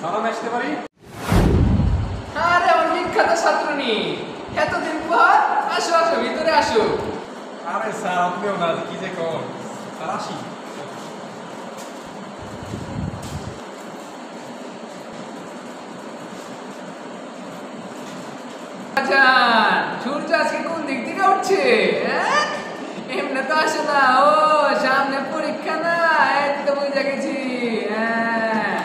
সালাম আসতে পারি? আরে আমার বিখ্যাত ছাত্রনী, এতদিন পর আসো আসো, ভিতরে আসো। আরে স্যার আপনিও না, কি যে কর। স্যার আসি। জান, সূর্য আজকে কোন দিক থেকে উঠছে? হ্যাঁ, এমনি তো আসে না। ও সামনে পরীক্ষা না, এই তো বুঝে গেছি। হ্যাঁ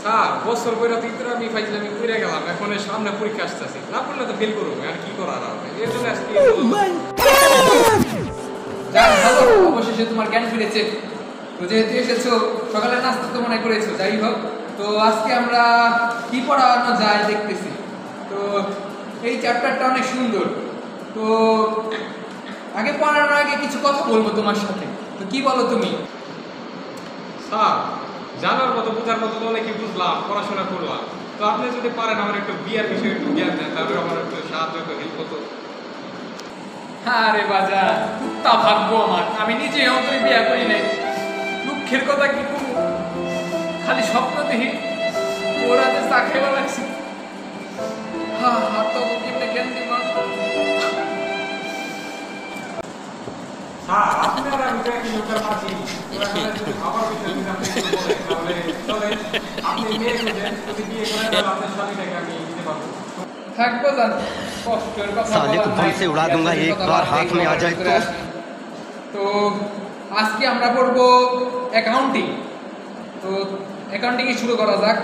স্যার বছর বইরা তিনটা আমি ফাইজলামি কইরা গেলাম, এখন এই সামনে পরীক্ষা আসতেছে, না পড়লে তো ফেল করবো, আর কি করার আছে এর জন্য আজকে যাক ভালো, অবশেষে তোমার জ্ঞান ফিরেছে। তো যেহেতু এসেছো, সকালে নাস্তা তো মনে করেছো। যাই হোক, তো আজকে আমরা কি পড়ানো যায় দেখতেছি। তো এই চ্যাপ্টারটা অনেক সুন্দর। তো আগে পড়ানোর আগে কিছু কথা বলবো তোমার সাথে। তো কি বলো তুমি? স্যার জানার মতো বোঝার মতো তো অনেকই বুঝলাম, পড়াশোনা করলাম। তো আপনি যদি পারেন আমার একটু বিয়ার বিষয়ে একটু জ্ঞান দেন, তাহলে আমার একটু সাহায্য হতো, হেল্প হতো। আরে বাজার, তা ভাগ্য আমার, আমি নিজে অন্তরে বিয়া করি নাই। দুঃখের কথা কি করবো, খালি স্বপ্ন দেখি ওরা যে চা খেলা লাগছে। হাত তো কেমনে জ্ঞান দিবা। স্যার আপনি আর আমি তো একই লোকের মাঝি, আমার বিষয়ে যদি আপনি একটু বলেন তাহলে চলে। আপনি মেয়ে খুঁজেন, যদি বিয়ে করেন তাহলে আপনার স্বামীটাকে আমি দিতে পারবো। থাকবো জান, কষ্টের কথা साले को बम से उड़ा दूंगा एक बार हाथ में आ जाए तो। তো আজকে আমরা পড়বো অ্যাকাউন্টিং। তো অ্যাকাউন্টিং শুরু করা যাক।